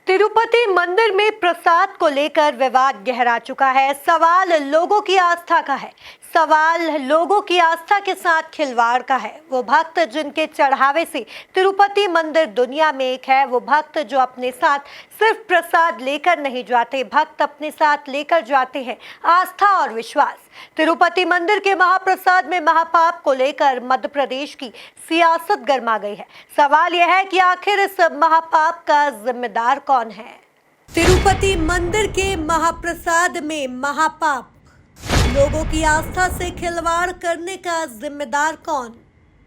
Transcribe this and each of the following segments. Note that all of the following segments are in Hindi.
तिरुपति मंदिर में प्रसाद को लेकर विवाद गहरा चुका है। सवाल लोगों की आस्था का है। सवाल लोगों की आस्था के साथ खिलवाड़ का है। वो भक्त जिनके चढ़ावे से तिरुपति मंदिर दुनिया में एक है, वो भक्त जो अपने साथ सिर्फ प्रसाद लेकर नहीं जाते, भक्त अपने साथ लेकर जाते हैं आस्था और विश्वास। तिरुपति मंदिर के महाप्रसाद में महापाप को लेकर मध्य प्रदेश की सियासत गर्मा गई है। सवाल यह है कि आखिर इस महापाप का जिम्मेदार कौन है? तिरुपति मंदिर के महाप्रसाद में महापाप, लोगों की आस्था से खिलवाड़ करने का जिम्मेदार कौन?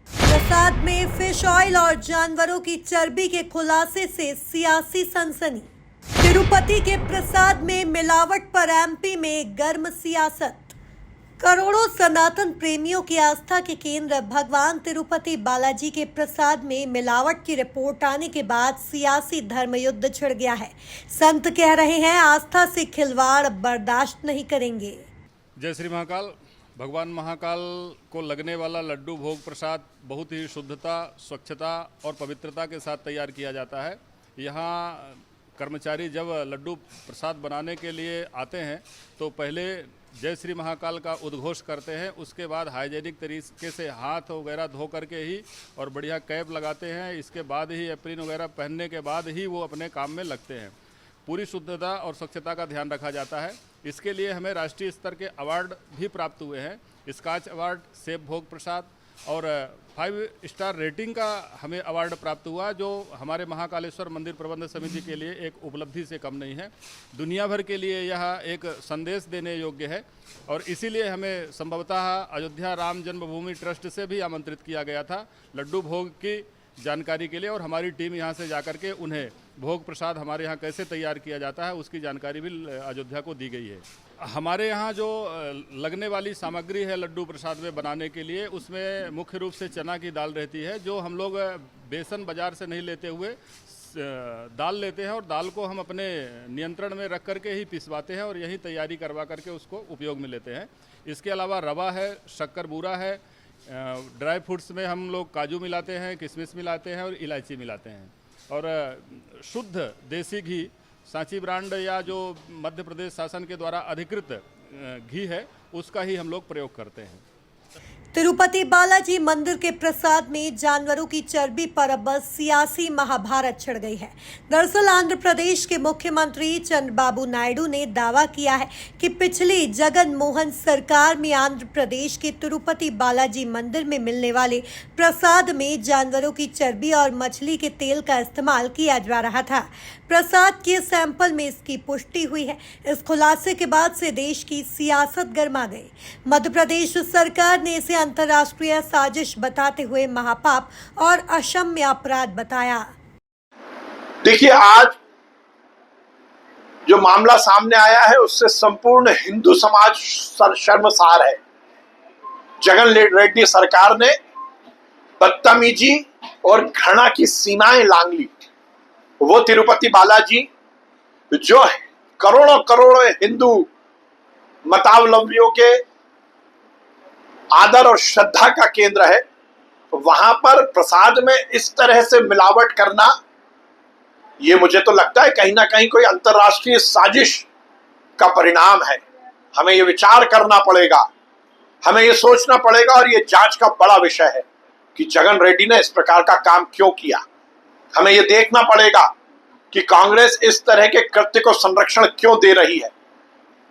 प्रसाद में फिश ऑयल और जानवरों की चर्बी के खुलासे से सियासी सनसनी। तिरुपति के प्रसाद में मिलावट पर एमपी में गर्म सियासत। करोड़ों सनातन प्रेमियों की आस्था के केंद्र भगवान तिरुपति बालाजी के प्रसाद में मिलावट की रिपोर्ट आने के बाद सियासी धर्मयुद्ध छिड़ गया है। संत कह रहे हैं आस्था से खिलवाड़ बर्दाश्त नहीं करेंगे। जय श्री महाकाल। भगवान महाकाल को लगने वाला लड्डू भोग प्रसाद बहुत ही शुद्धता, स्वच्छता और पवित्रता के साथ तैयार किया जाता है। यहाँ कर्मचारी जब लड्डू प्रसाद बनाने के लिए आते हैं तो पहले जय श्री महाकाल का उद्घोष करते हैं, उसके बाद हाइजेनिक तरीके से हाथ वगैरह धो करके ही और बढ़िया कैप लगाते हैं। इसके बाद ही एप्रिन वगैरह पहनने के बाद ही वो अपने काम में लगते हैं। पूरी शुद्धता और स्वच्छता का ध्यान रखा जाता है। इसके लिए हमें राष्ट्रीय स्तर के अवार्ड भी प्राप्त हुए हैं। स्कॉच अवार्ड, सेब भोग प्रसाद और 5 स्टार रेटिंग का हमें अवार्ड प्राप्त हुआ, जो हमारे महाकालेश्वर मंदिर प्रबंध समिति के लिए एक उपलब्धि से कम नहीं है। दुनिया भर के लिए यह एक संदेश देने योग्य है और इसीलिए हमें संभवतः अयोध्या राम जन्मभूमि ट्रस्ट से भी आमंत्रित किया गया था लड्डू भोग की जानकारी के लिए, और हमारी टीम यहाँ से जाकर के उन्हें भोग प्रसाद हमारे यहाँ कैसे तैयार किया जाता है उसकी जानकारी भी अयोध्या को दी गई है। हमारे यहाँ जो लगने वाली सामग्री है लड्डू प्रसाद में बनाने के लिए, उसमें मुख्य रूप से चना की दाल रहती है, जो हम लोग बेसन बाजार से नहीं लेते हुए दाल लेते हैं और दाल को हम अपने नियंत्रण में रख करके ही पिसवाते हैं और यही तैयारी करवा करके उसको उपयोग में लेते हैं। इसके अलावा रवा है, शक्कर बूरा है, ड्राई फ्रूट्स में हम लोग काजू मिलाते हैं, किशमिश मिलाते हैं और इलायची मिलाते हैं, और शुद्ध देसी घी सांची ब्रांड या जो मध्य प्रदेश शासन के द्वारा अधिकृत घी है उसका ही हम लोग प्रयोग करते हैं। तिरुपति बालाजी मंदिर के प्रसाद में जानवरों की चर्बी पर अब सियासी महाभारत छिड़ गई है। दरअसल आंध्र प्रदेश के मुख्यमंत्री चंद्रबाबू नायडू ने दावा किया है कि पिछली जगन मोहन सरकार में आंध्र प्रदेश के तिरुपति बालाजी मंदिर में मिलने वाले प्रसाद में जानवरों की चर्बी और मछली के तेल का इस्तेमाल किया जा रहा था। प्रसाद के सैंपल में इसकी पुष्टि हुई है। इस खुलासे के बाद से देश की सियासत गर्मा गई। मध्य प्रदेश सरकार ने इसे अंतर्राष्ट्रीय साजिश बताते हुए महापाप और अक्षम्य अपराध बताया। देखिए, आज जो मामला सामने आया है उससे संपूर्ण हिंदू समाज शर्मसार है। जगन रेड्डी सरकार ने बदतमीजी और घृणा की सीमाएं लांघ ली। वो तिरुपति बालाजी जो करोड़ों करोड़ों हिंदू मतावलंबियों के आदर और श्रद्धा का केंद्र है, वहां पर प्रसाद में इस तरह से मिलावट करना, ये मुझे तो लगता है कहीं ना कहीं कोई अंतर्राष्ट्रीय साजिश का परिणाम है। हमें ये विचार करना पड़ेगा, हमें ये सोचना पड़ेगा और ये जांच का बड़ा विषय है कि जगन रेड्डी ने इस प्रकार का काम क्यों किया। हमें ये देखना पड़ेगा कि कांग्रेस इस तरह के कृत्य को संरक्षण क्यों दे रही है।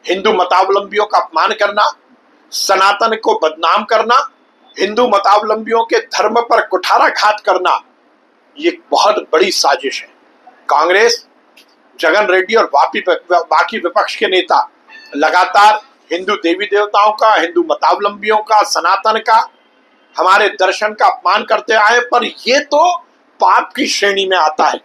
हिंदू मतावलंबियों का अपमान करना, सनातन को बदनाम करना, हिंदू मतावलंबियों के धर्म पर कुठाराघात करना, ये बहुत बड़ी साजिश है। कांग्रेस, जगन रेड्डी और बाकी विपक्ष के नेता लगातार हिंदू देवी देवताओं का, हिंदू मतावलंबियों का, सनातन का, हमारे दर्शन का अपमान करते आए, पर ये तो पाप की श्रेणी में आता है।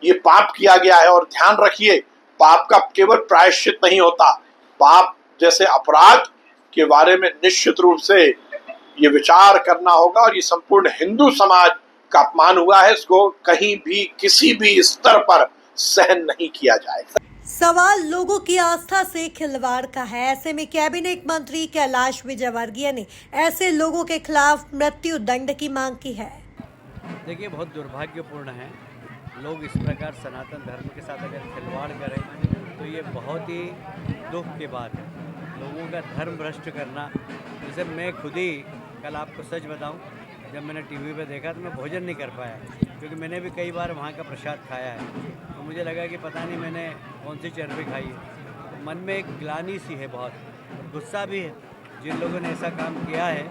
ये पाप किया गया है और ध्यान रखिए, पाप का केवल प्रायश्चित नहीं होता। पाप जैसे अपराध के बारे में निश्चित रूप से ये विचार करना होगा और ये संपूर्ण हिंदू समाज का अपमान हुआ है, इसको कहीं भी किसी भी स्तर पर सहन नहीं किया जाएगा। सवाल लोगों की आस्था से खिलवाड़ का है। ऐसे में कैबिनेट मंत्री कैलाश विजयवर्गीय ने ऐसे लोगों के खिलाफ मृत्यु दंड की मांग की है। देखिए, बहुत दुर्भाग्यपूर्ण है लोग इस प्रकार सनातन धर्म के साथ अगर खिलवाड़ करें तो ये बहुत ही दुख की बात है। लोगों का धर्म भ्रष्ट करना, जैसे मैं खुद ही कल आपको सच बताऊं, जब मैंने टीवी पे देखा तो मैं भोजन नहीं कर पाया, क्योंकि मैंने भी कई बार वहाँ का प्रसाद खाया है। तो मुझे लगा कि पता नहीं मैंने कौन सी चर्बी खाई है। तो मन में एक ग्लानि सी है, बहुत गुस्सा भी है। जिन लोगों ने ऐसा काम किया है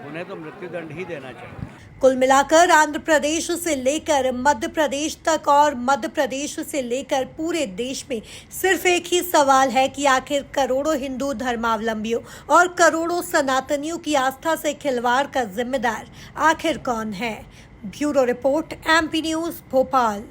उन्हें तो मृत्युदंड ही देना चाहिए। कुल मिलाकर आंध्र प्रदेश से लेकर मध्य प्रदेश तक और मध्य प्रदेश से लेकर पूरे देश में सिर्फ एक ही सवाल है कि आखिर करोड़ों हिंदू धर्मावलंबियों और करोड़ों सनातनियों की आस्था से खिलवाड़ का जिम्मेदार आखिर कौन है। Bureau report, MP news, Bhopal.